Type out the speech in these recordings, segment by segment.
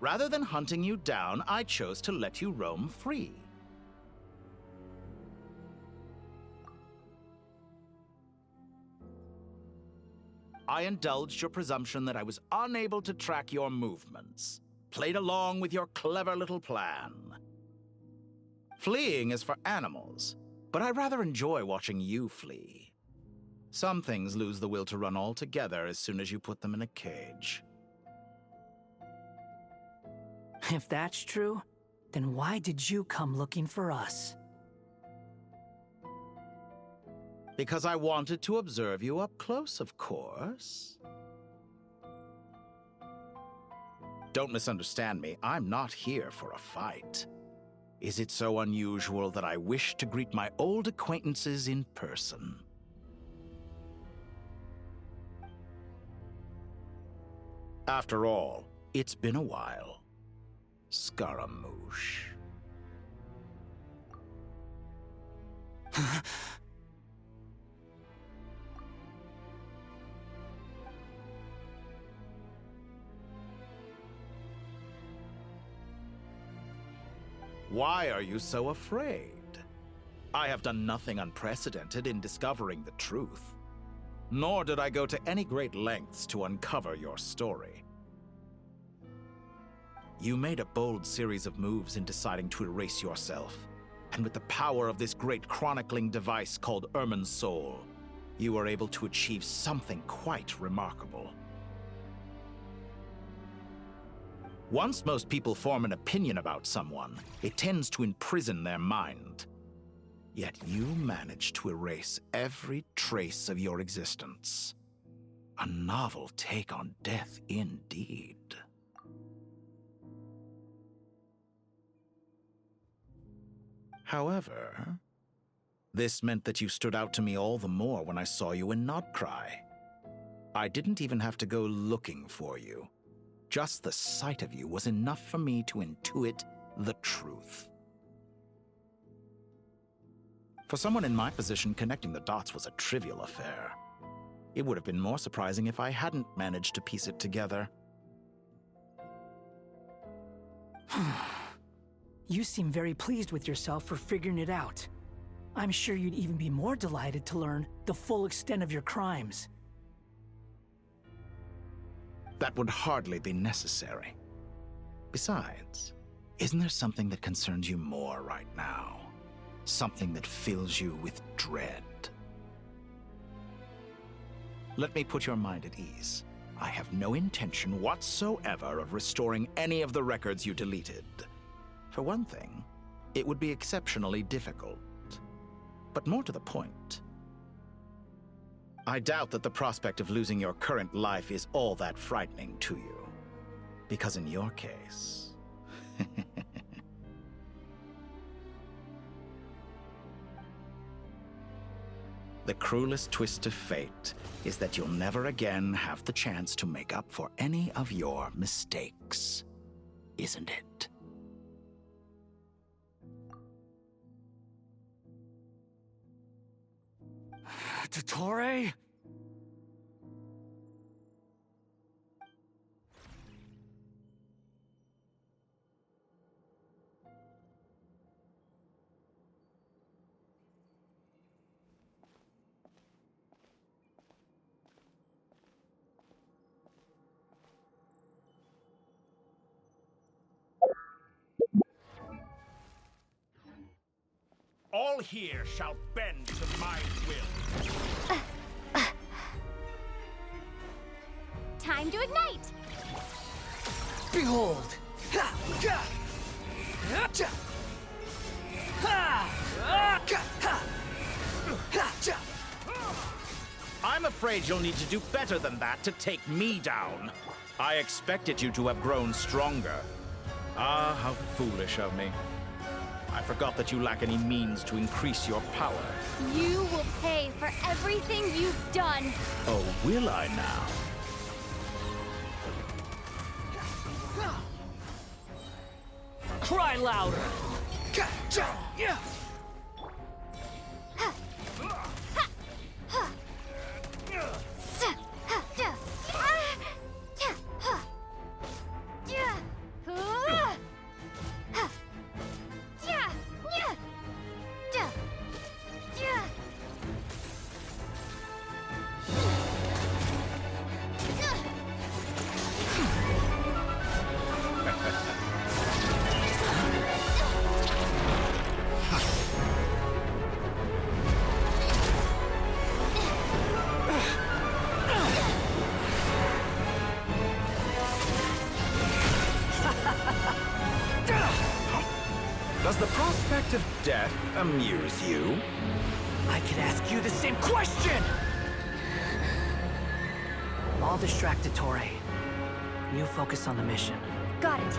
Rather than hunting you down, I chose to let you roam free. I indulged your presumption that I was unable to track your movements, played along with your clever little plan. Fleeing is for animals, but I rather enjoy watching you flee. Some things lose the will to run altogether as soon as you put them in a cage. If that's true, then why did you come looking for us? Because I wanted to observe you up close, of course. Don't misunderstand me, I'm not here for a fight. Is it so unusual that I wish to greet my old acquaintances in person? After all, it's been a while. Scaramouche. Why are you so afraid? I have done nothing unprecedented in discovering the truth. Nor did I go to any great lengths to uncover your story. You made a bold series of moves in deciding to erase yourself, and with the power of this great chronicling device called Ermin's Soul, you were able to achieve something quite remarkable. Once most people form an opinion about someone, it tends to imprison their mind. Yet you managed to erase every trace of your existence. A novel take on death indeed. However, this meant that you stood out to me all the more when I saw you in Nodcry. I didn't even have to go looking for you. Just the sight of you was enough for me to intuit the truth. For someone in my position, connecting the dots was a trivial affair. It would have been more surprising if I hadn't managed to piece it together. You seem very pleased with yourself for figuring it out. I'm sure you'd even be more delighted to learn the full extent of your crimes. That would hardly be necessary. Besides, isn't there something that concerns you more right now? Something that fills you with dread? Let me put your mind at ease. I have no intention whatsoever of restoring any of the records you deleted. For one thing, it would be exceptionally difficult. But more to the point, I doubt that the prospect of losing your current life is all that frightening to you. Because in your case... the cruelest twist of fate is that you'll never again have the chance to make up for any of your mistakes, isn't it? Dottore? All here shall bend to my will. Time to ignite! Behold! I'm afraid you'll need to do better than that to take me down. I expected you to have grown stronger. Ah, how foolish of me. I forgot that you lack any means to increase your power. You will pay for everything you've done. Oh, will I now? Cry louder! Who Does the prospect of death amuse you? I could ask you the same question! I'll distract Ettore. You focus on the mission. Got it.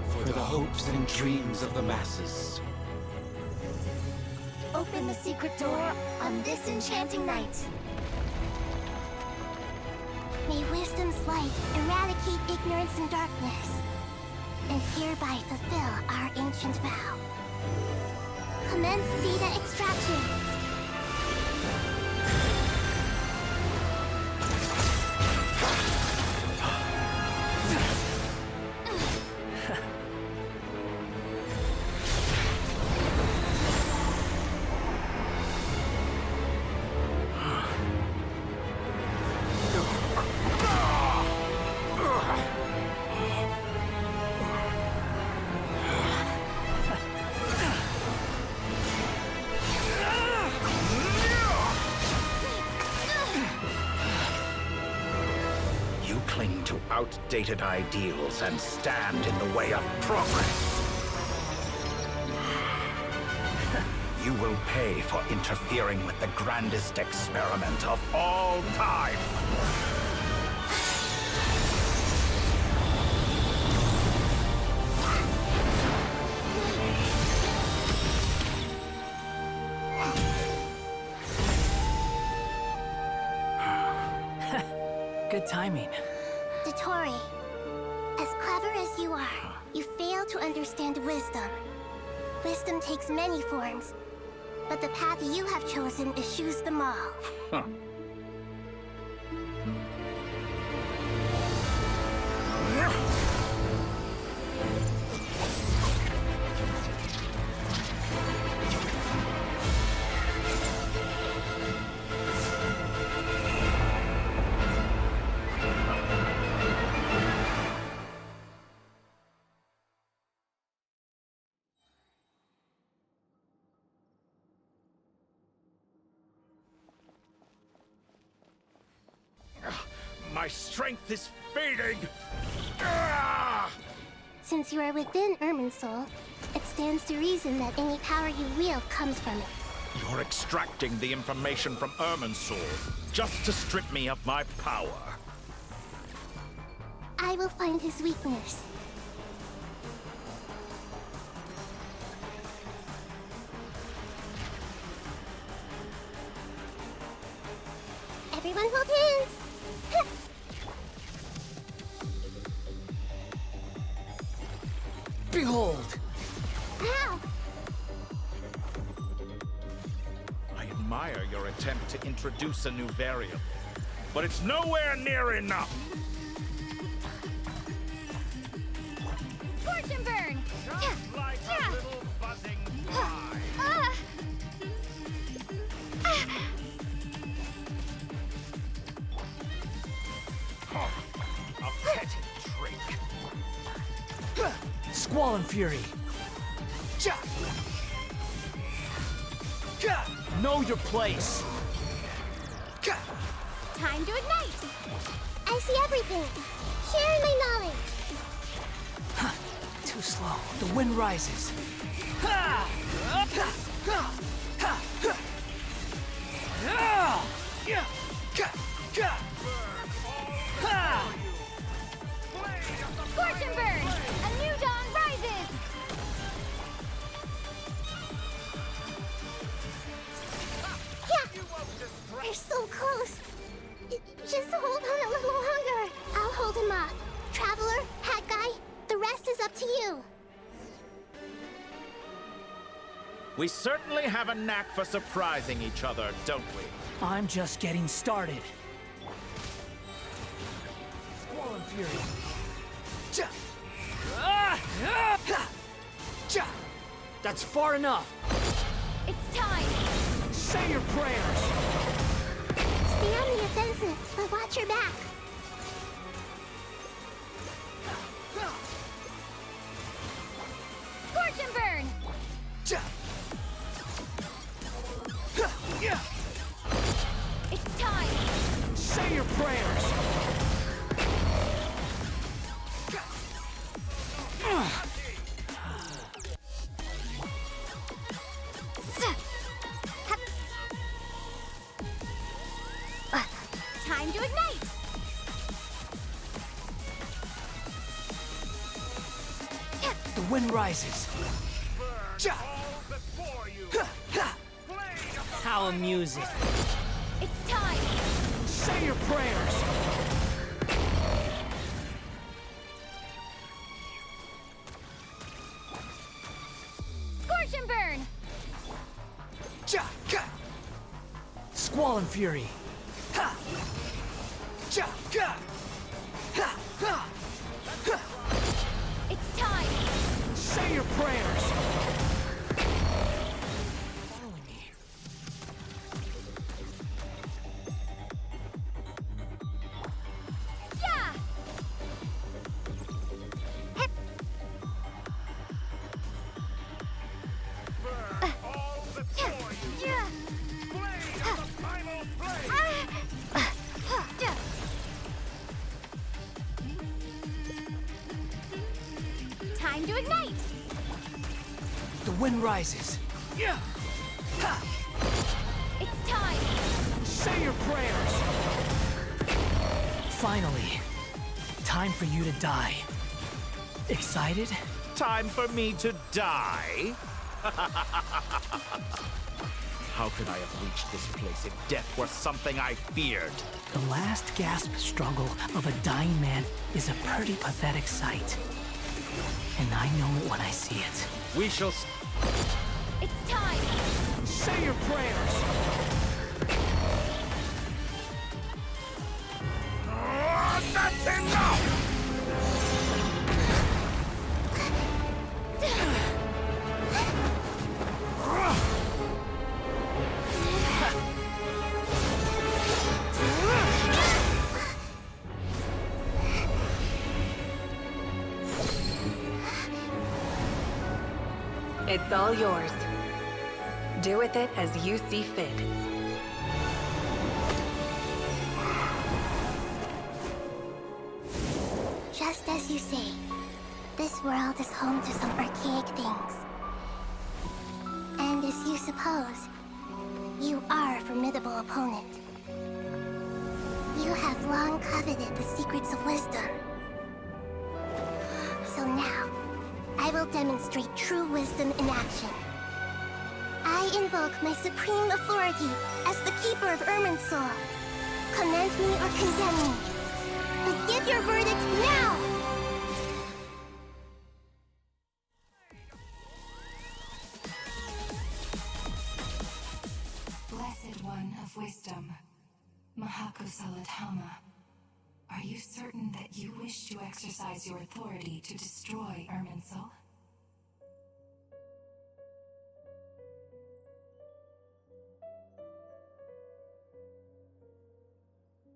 For the hopes and dreams of the masses. Open the secret door on this enchanting night. May wisdom's light eradicate ignorance and darkness, and hereby fulfill our ancient vow. Commence data extraction. You cling to outdated ideals and stand in the way of progress. You will pay for interfering with the grandest experiment of all time. Good timing. Dottore, as clever as you are, you fail to understand wisdom. Wisdom takes many forms, but the path you have chosen eschews them all. Huh. My strength is fading! Ah! Since you are within Irminsul, it stands to reason that any power you wield comes from it. You're extracting the information from Irminsul just to strip me of my power. I will find his weakness. Everyone hold hands! Behold! Ow! I admire your attempt to introduce a new variable, but it's nowhere near enough. Scorch and burn! Just like a little buzzing fly. A petty trick. Squall and Fury. Know your place. Time to ignite! I see everything! Sharing my knowledge! Too slow. The wind rises. Scorch and burn! A new dawn rises! Yeah! We're so close! Just hold on a little longer. I'll hold him off. Traveler, Hat Guy, the rest is up to you. We certainly have a knack for surprising each other, don't we? I'm just getting started. Squall and Fury. That's far enough. It's time! Say your prayers. Stay on the offensive, but watch your back. Scorch and burn! It's time! Say your prayers! Time to ignite! The wind rises. Ja! All before you. How amusing. It's time! Say your prayers! Scorch and burn! Ja! Ka! Squall and fury. Ha! Ja! Ka! Ha! Ha! Ha! It's time! Say your prayers! Following me. Yeah! Hip! All before you. Yeah! Blade of the primal flame. Time to ignite! The wind rises. Yeah! Ha! It's time! Say your prayers! Finally, time for you to die. Excited? Time for me to die? How could I have reached this place if death were something I feared? The last gasp struggle of a dying man is a pretty pathetic sight. And I know it when I see it. We shall It's time! Say your prayers! That's enough! It's all yours. Do with it as you see fit. Just as you say, this world is home to some archaic things. And as you suppose, you are a formidable opponent. You have long coveted the secrets of wisdom. So now, I will demonstrate true wisdom in action. I invoke my supreme authority as the keeper of Irminsul. Commend me or condemn me. But give your verdict now! Blessed One of Wisdom, Mahakosaladhama, are you certain that you wish to exercise your authority to destroy Irminsul?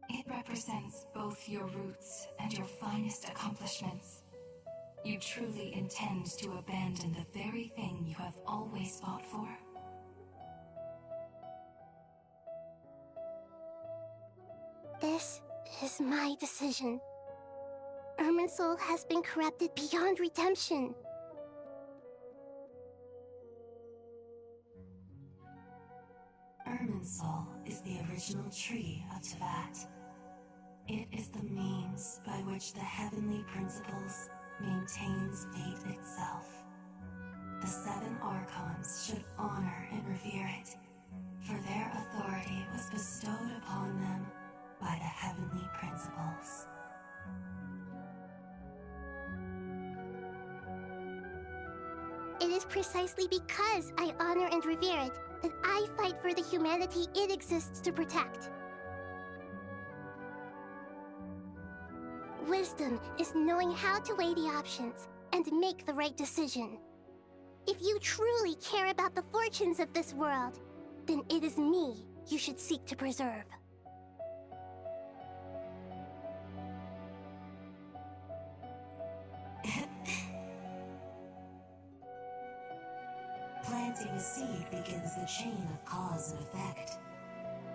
It represents both your roots and your finest accomplishments. You truly intend to abandon the very thing you have always fought for? This is my decision. Irminsul has been corrupted beyond redemption. Irminsul is the original tree of Tevat. It is the means by which the heavenly principles maintains fate itself. The seven Archons should honor and revere it, for their authority was bestowed upon them by the heavenly principles. It is precisely because I honor and revere it that I fight for the humanity it exists to protect. Wisdom is knowing how to weigh the options and make the right decision. If you truly care about the fortunes of this world, then it is me you should seek to preserve. Planting a seed begins the chain of cause and effect.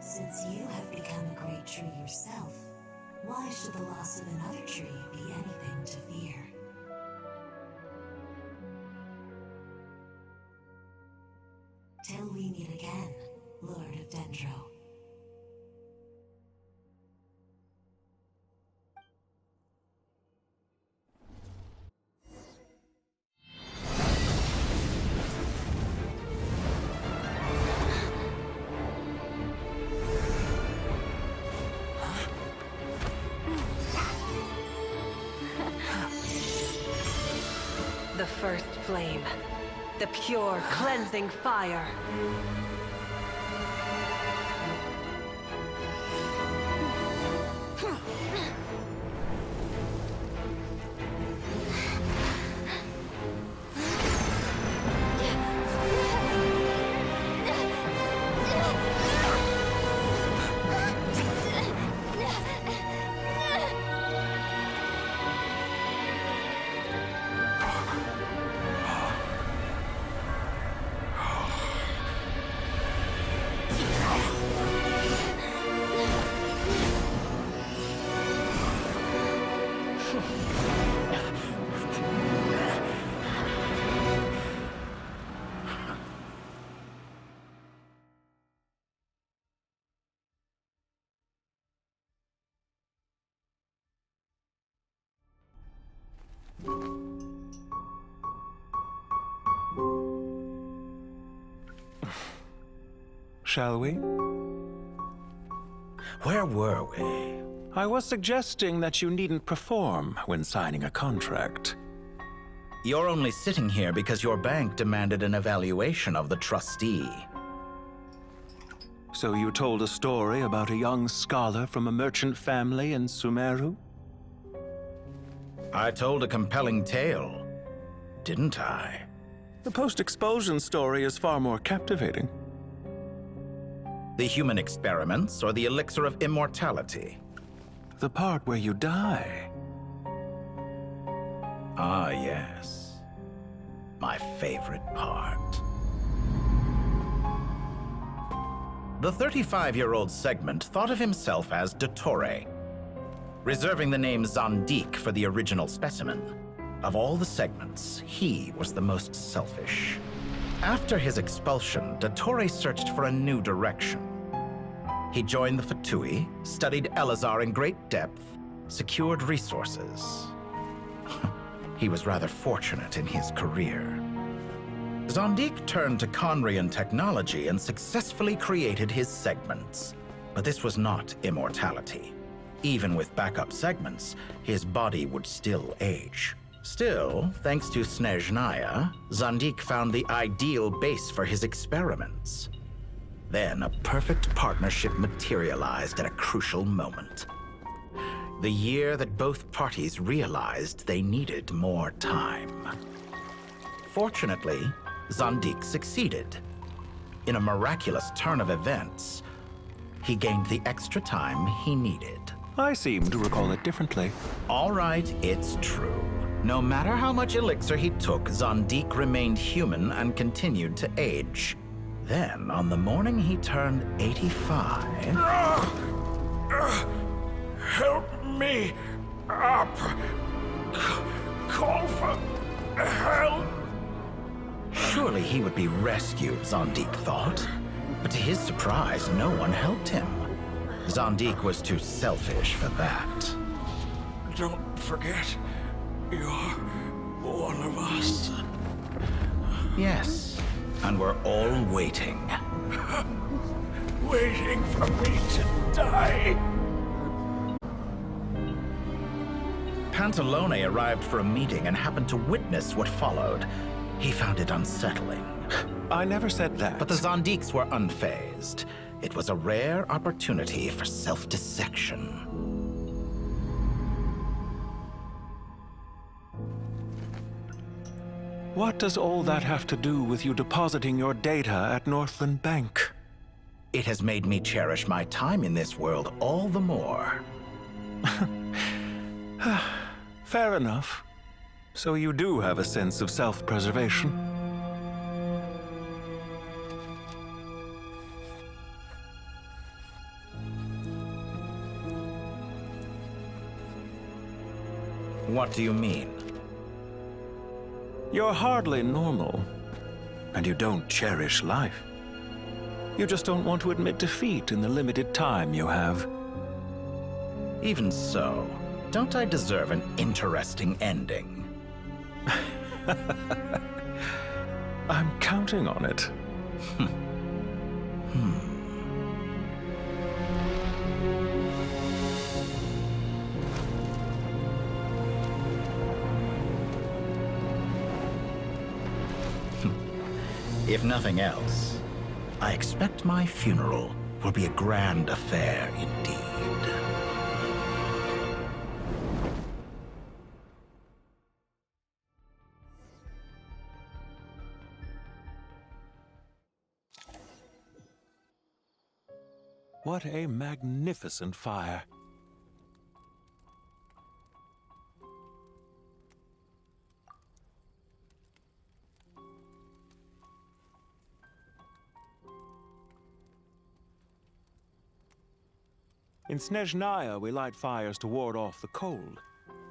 Since you have become a great tree yourself, why should the loss of another tree be anything to fear? Till we meet again, Lord of Dendro. The first flame. The pure, cleansing fire. Shall we? Where were we? I was suggesting that you needn't perform when signing a contract. You're only sitting here because your bank demanded an evaluation of the trustee. So you told a story about a young scholar from a merchant family in Sumeru? I told a compelling tale, didn't I? The post-expulsion story is far more captivating. The human experiments or the elixir of immortality? The part where you die. Ah, yes. My favorite part. The 35-year-old Segment thought of himself as Dottore, reserving the name Zandik for the original specimen. Of all the Segments, he was the most selfish. After his expulsion, Dottore searched for a new direction. He joined the Fatui, studied Elazar in great depth, secured resources. He was rather fortunate in his career. Zandik turned to Conrian technology and successfully created his segments. But this was not immortality. Even with backup segments, his body would still age. Still, thanks to Snezhnaya, Zandik found the ideal base for his experiments. Then a perfect partnership materialized at a crucial moment. The year that both parties realized they needed more time. Fortunately, Zandik succeeded. In a miraculous turn of events, he gained the extra time he needed. I seem to recall it differently. All right, it's true. No matter how much elixir he took, Zandik remained human and continued to age. Then, on the morning he turned 85... Help me up! Call for help! Surely he would be rescued, Zandik thought. But to his surprise, no one helped him. Zandik was too selfish for that. Don't forget, you're one of us. Yes, and we're all waiting. Waiting for me to die. Pantalone arrived for a meeting and happened to witness what followed. He found it unsettling. I never said that. But the Zandiks were unfazed. It was a rare opportunity for self-dissection. What does all that have to do with you depositing your data at Northland Bank? It has made me cherish my time in this world all the more. Fair enough. So you do have a sense of self-preservation. What do you mean? You're hardly normal, and you don't cherish life. You just don't want to admit defeat in the limited time you have. Even so, don't I deserve an interesting ending? I'm counting on it. If nothing else, I expect my funeral will be a grand affair indeed. What a magnificent fire. In Snezhnaya, we light fires to ward off the cold.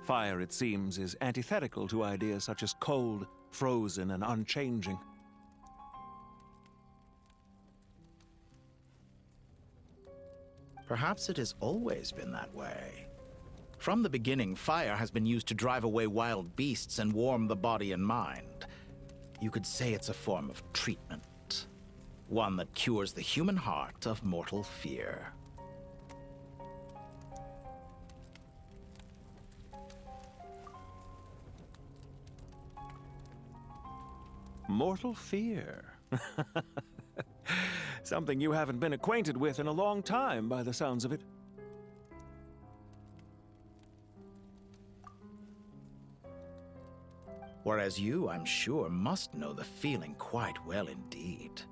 Fire, it seems, is antithetical to ideas such as cold, frozen, and unchanging. Perhaps it has always been that way. From the beginning, fire has been used to drive away wild beasts and warm the body and mind. You could say it's a form of treatment. One that cures the human heart of mortal fear. Mortal fear. Something you haven't been acquainted with in a long time, by the sounds of it. Whereas you, I'm sure, must know the feeling quite well indeed.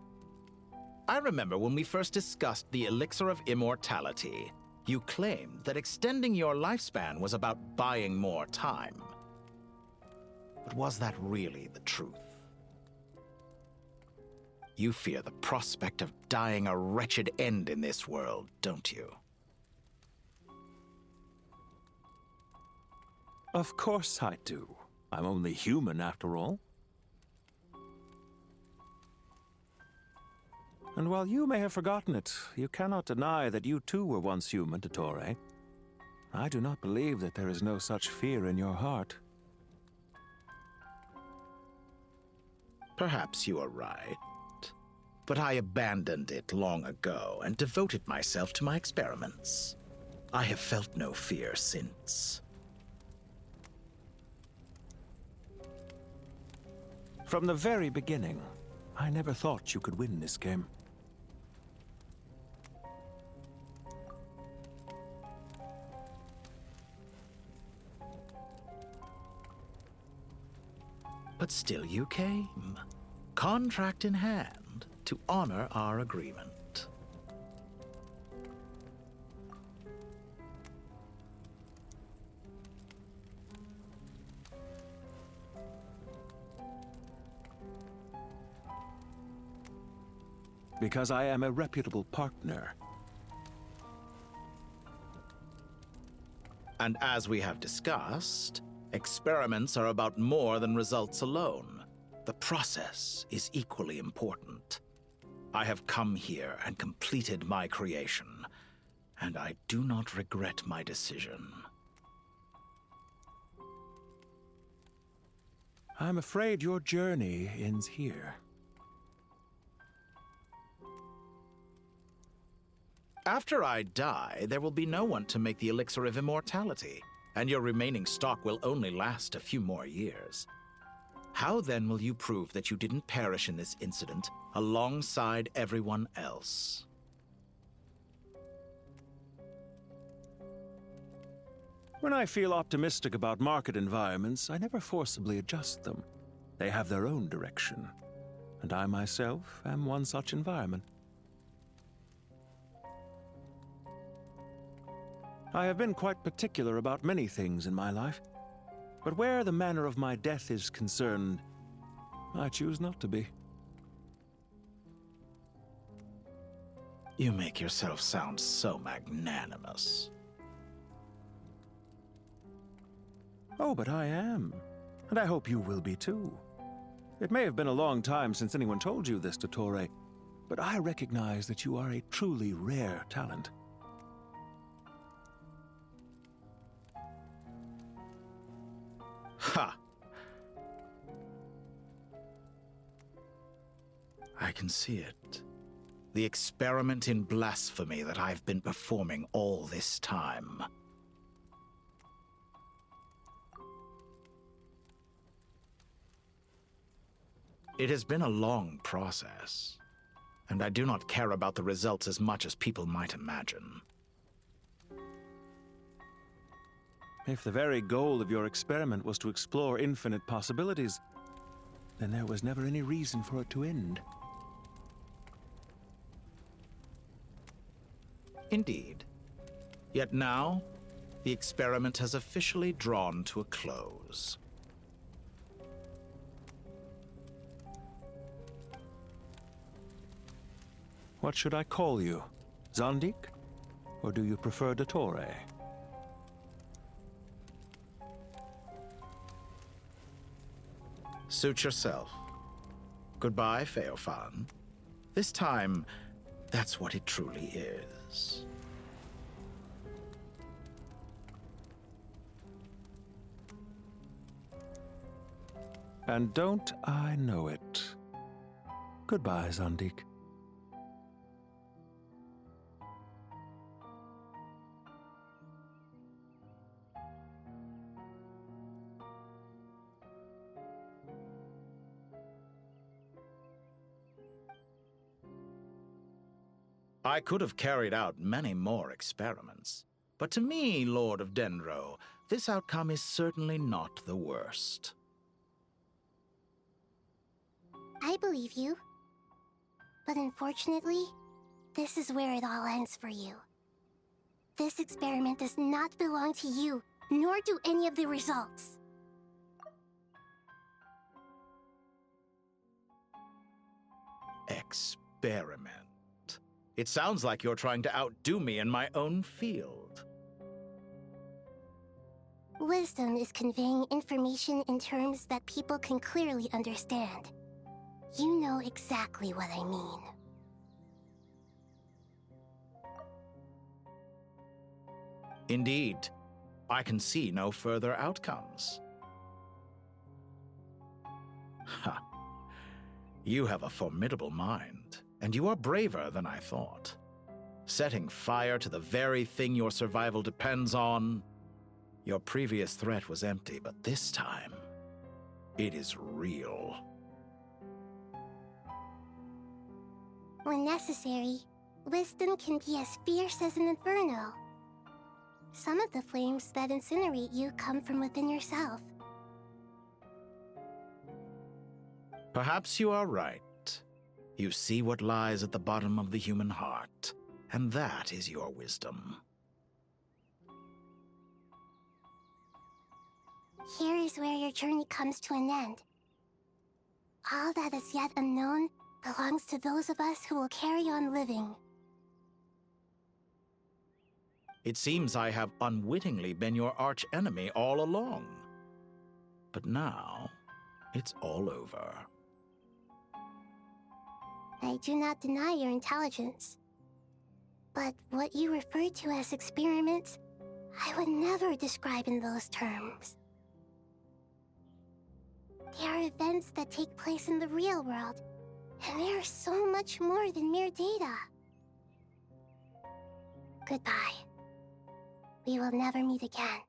I remember when we first discussed the elixir of immortality, you claimed that extending your lifespan was about buying more time. But was that really the truth? You fear the prospect of dying a wretched end in this world, don't you? Of course I do. I'm only human, after all. And while you may have forgotten it, you cannot deny that you too were once human, Dottore. I do not believe that there is no such fear in your heart. Perhaps you are right. But I abandoned it long ago and devoted myself to my experiments. I have felt no fear since. From the very beginning, I never thought you could win this game. But still you came, contract in hand, to honor our agreement. Because I am a reputable partner. And as we have discussed, experiments are about more than results alone. The process is equally important. I have come here and completed my creation, and I do not regret my decision. I'm afraid your journey ends here. After I die, there will be no one to make the elixir of immortality, and your remaining stock will only last a few more years. How then will you prove that you didn't perish in this incident alongside everyone else? When I feel optimistic about market environments, I never forcibly adjust them. They have their own direction, and I myself am one such environment. I have been quite particular about many things in my life, but where the manner of my death is concerned, I choose not to be. You make yourself sound so magnanimous. Oh, but I am. And I hope you will be too. It may have been a long time since anyone told you this, Dottore, but I recognize that you are a truly rare talent. Ha! I can see it. The experiment in blasphemy that I've been performing all this time. It has been a long process, and I do not care about the results as much as people might imagine. If the very goal of your experiment was to explore infinite possibilities, then there was never any reason for it to end. Indeed. Yet now, the experiment has officially drawn to a close. What should I call you? Zandik? Or do you prefer Dottore? Suit yourself. Goodbye, Feofan. This time, that's what it truly is. And don't I know it? Goodbye, Zandik. I could have carried out many more experiments, but to me, Lord of Dendro, this outcome is certainly not the worst. I believe you. But unfortunately, this is where it all ends for you. This experiment does not belong to you, nor do any of the results. Experiment. It sounds like you're trying to outdo me in my own field. Wisdom is conveying information in terms that people can clearly understand. You know exactly what I mean. Indeed, I can see no further outcomes. Ha! You have a formidable mind, and you are braver than I thought. Setting fire to the very thing your survival depends on. Your previous threat was empty, but this time, it is real. When necessary, wisdom can be as fierce as an inferno. Some of the flames that incinerate you come from within yourself. Perhaps you are right. You see what lies at the bottom of the human heart, and that is your wisdom. Here is where your journey comes to an end. All that is yet unknown belongs to those of us who will carry on living. It seems I have unwittingly been your arch-enemy all along. But now, it's all over. I do not deny your intelligence. But what you refer to as experiments, I would never describe in those terms. They are events that take place in the real world, and they are so much more than mere data. Goodbye. We will never meet again.